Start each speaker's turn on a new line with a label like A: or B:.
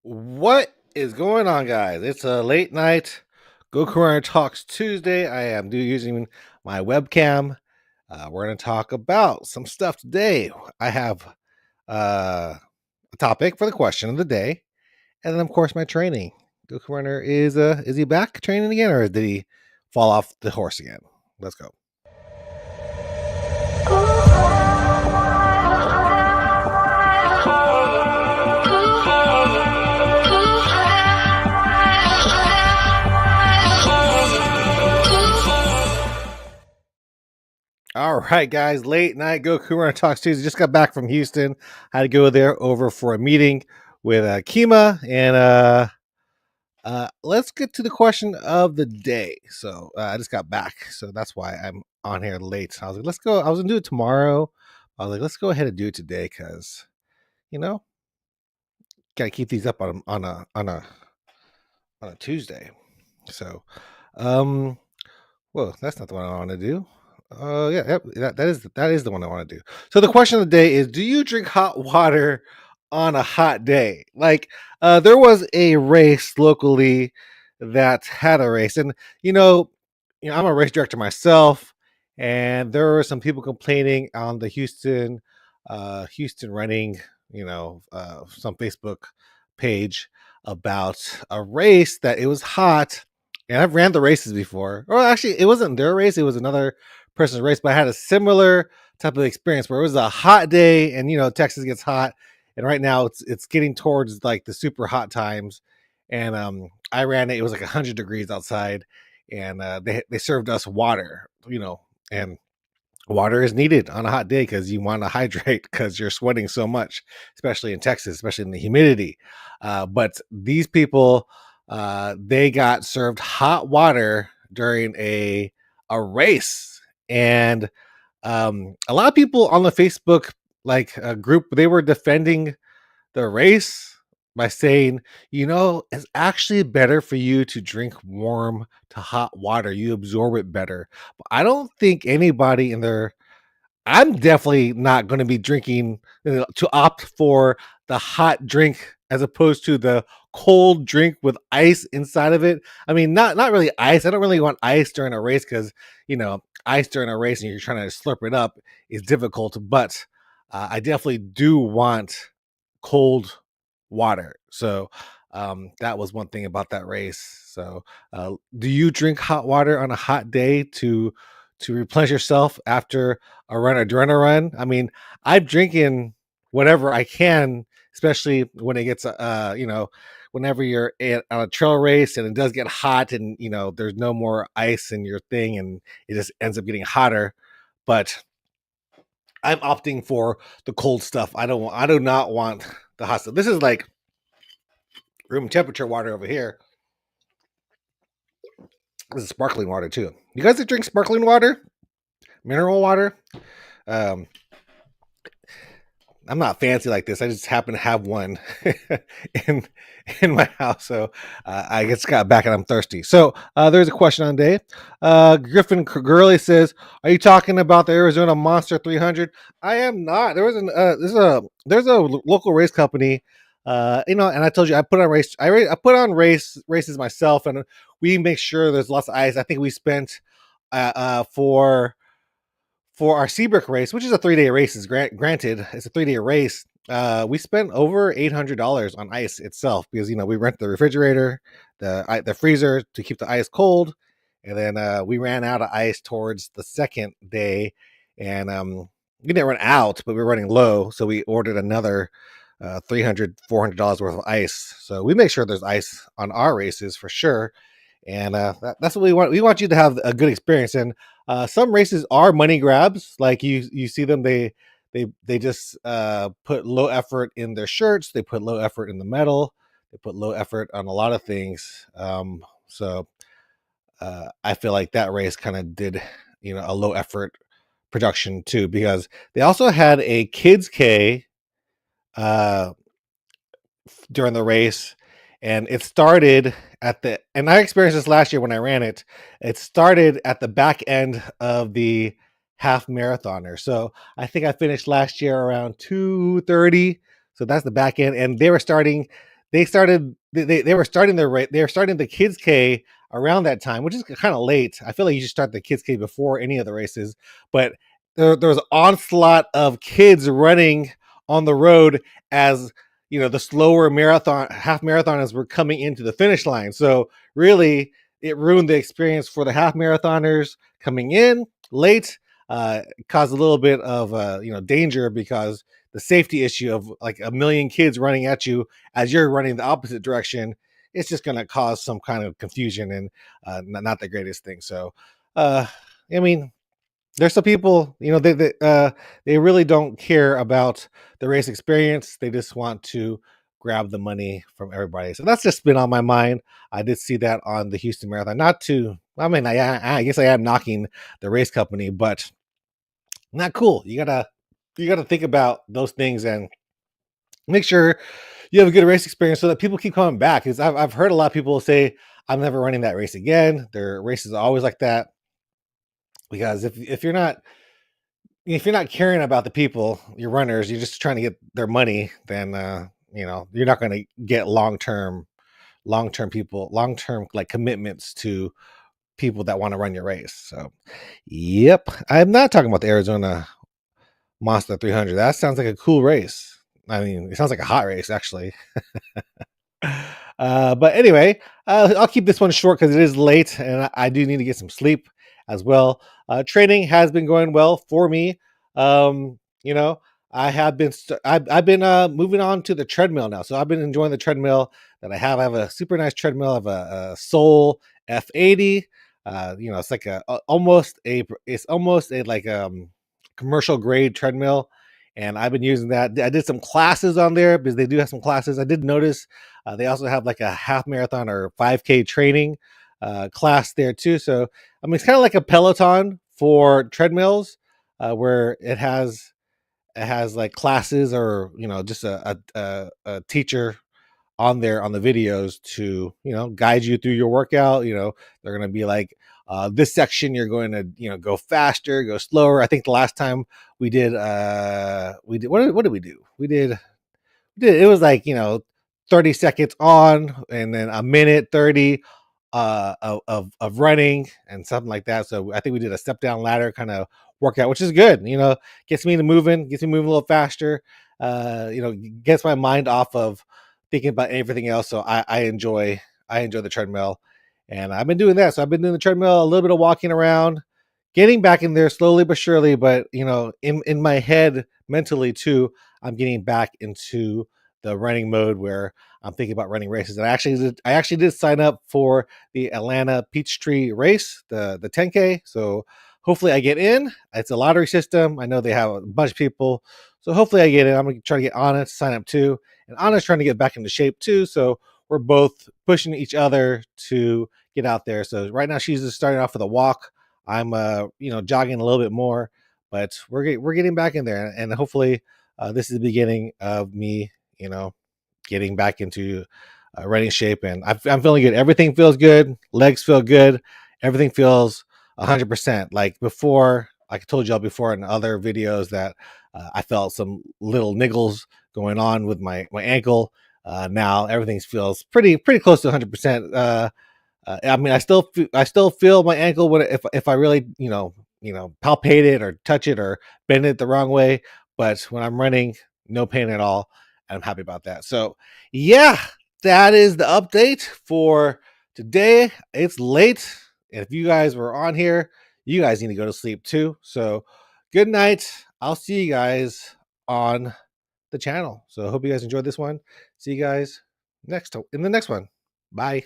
A: What is going on, guys? It's a late night Go Runner Talks Tuesday. I am using my webcam. We're going to talk about some stuff today. I have a topic for the question of the day, and then of course my training. Go Runner is he back training again, or did he fall off the horse again? Let's go. All right, guys. Late night Goku Runner Talks Tuesday. Just got back from Houston. I had to go there over for a meeting with Kima, and let's get to the question of the day. So I just got back, so that's why I'm on here late. I was like, let's go. I was gonna do it tomorrow. I was like, let's go ahead and do it today because you know gotta keep these up on a Tuesday. So, um, well, that's not the one I want to do. Yeah, that is the one I want to do. So the question of the day is: do you drink hot water on a hot day? Like, there was a race locally that had a race, and I'm a race director myself, and there were some people complaining on the Houston running, some Facebook page about a race that it was hot. And I've ran the races before. Or actually, it wasn't their race; it was another person's race. But I had a similar type of experience where it was a hot day, and Texas gets hot, and right now it's getting towards like the super hot times. And I ran it; it was like 100 degrees outside, and they served us water, and water is needed on a hot day because you want to hydrate because you're sweating so much, especially in Texas, especially in the humidity. But these people, they got served hot water during a race, and a lot of people on the Facebook group, they were defending the race by saying, it's actually better for you to drink warm to hot water. You absorb it better. But I don't think anybody in their I'm definitely not going to be drinking to opt for the hot drink as opposed to the cold drink with ice inside of it. I mean, not really ice. I don't really want ice during a race because ice during a race and you're trying to slurp it up is difficult. But I definitely do want cold water. So that was one thing about that race. So, do you drink hot water on a hot day to replenish yourself after during a run? I mean, I'm drinking whatever I can, especially when it gets whenever you're on a trail race and it does get hot and there's no more ice in your thing and it just ends up getting hotter. But I'm opting for the cold stuff. I do not want the hot stuff. This is like room temperature water over here. This is sparkling water too. You guys that drink sparkling water, mineral water? Um, I'm not fancy like this. I just happen to have one in in my house, so I just got back and I'm thirsty. So there's a question on day. Griffin Gurley says, "Are you talking about the Arizona Monster 300?" I am not. There's a local race company. And I told you I put on race. I put on races myself, and we make sure there's lots of ice. I think we spent for our Seabrook race, which is a 3-day race, is granted, it's a 3-day race. We spent over $800 on ice itself because we rent the refrigerator, the freezer to keep the ice cold, and then we ran out of ice towards the second day, and we didn't run out, but we were running low, so we ordered another $300-$400 worth of ice. So we make sure there's ice on our races for sure, and that's what we want. We want you to have a good experience. And some races are money grabs. Like you see them, they just put low effort in their shirts. They put low effort in the medal. They put low effort on a lot of things. So I feel like that race kind of did a low effort production too, because they also had a kids K uh, during the race, and it started and I experienced this last year when I ran it. It started at the back end of the half marathoner. So I think I finished last year around 2:30. So that's the back end, and they were starting. they were starting they were starting the kids K around that time, which is kind of late. I feel like you should start the kids K before any of the races, but there was an onslaught of kids running on the road as the slower marathon half marathoners were coming into the finish line. So really, it ruined the experience for the half marathoners coming in late. Caused a little bit of danger because the safety issue of like a million kids running at you as you're running the opposite direction, it's just going to cause some kind of confusion and not the greatest thing. So, I mean, there's some people, they really don't care about the race experience. They just want to grab the money from everybody. So that's just been on my mind. I did see that on the Houston Marathon. Not to, I mean, I guess I am knocking the race company, but not cool. You gotta think about those things and make sure you have a good race experience so that people keep coming back. Because I've heard a lot of people say, "I'm never running that race again." Their races are always like that because if you're not caring about the people, your runners, you're just trying to get their money, then you're not going to get long term like commitments to people that want to run your race. So, yep, I'm not talking about the Arizona Monster 300. That sounds like a cool race. I mean, it sounds like a hot race, actually. But anyway, I'll keep this one short because it is late and I do need to get some sleep as well. Training has been going well for me. Um, you know, I've been moving on to the treadmill now, so I've been enjoying the treadmill that I have. I have a super nice treadmill. I have a Soul F80. It's like it's almost a like commercial grade treadmill, and I've been using that. I did some classes on there because they do have some classes. I did notice they also have like a half marathon or 5K training class there too. So I mean, it's kind of like a Peloton for treadmills, where it has like classes or just a teacher on there on the videos to guide you through your workout. They're going to be like, this section you're going to go faster, go slower. I think the last time we did what did we do? It was like 30 seconds on and then a minute 30 of running and something like that. So I think we did a step down ladder kind of workout, which is good. Gets me moving, gets me moving a little faster. Gets my mind off of thinking about everything else. So I enjoy the treadmill, and I've been doing that. So I've been doing the treadmill, a little bit of walking around, getting back in there slowly but surely. But in my head, mentally too, I'm getting back into the running mode where I'm thinking about running races. And I actually did sign up for the Atlanta Peachtree race, the 10K. So hopefully I get in. It's a lottery system. I know they have a bunch of people. So hopefully I get in. I'm going to try to get Anna to sign up too. And Anna's trying to get back into shape too. So we're both pushing each other to get out there. So right now she's just starting off with a walk. I'm jogging a little bit more, but we're getting back in there, and hopefully this is the beginning of me, getting back into running shape. And I'm feeling good. Everything feels good. Legs feel good. Everything feels 100%. Like before, like I told y'all before in other videos that I felt some little niggles going on with my ankle. Now everything feels pretty close to 100%. I mean, I still feel my ankle when if I really palpate it or touch it or bend it the wrong way. But when I'm running, no pain at all. I'm happy about that. So yeah, that is the update for today. It's late. And if you guys were on here, you guys need to go to sleep too. So good night. I'll see you guys on the channel. So I hope you guys enjoyed this one. See you guys in the next one. Bye.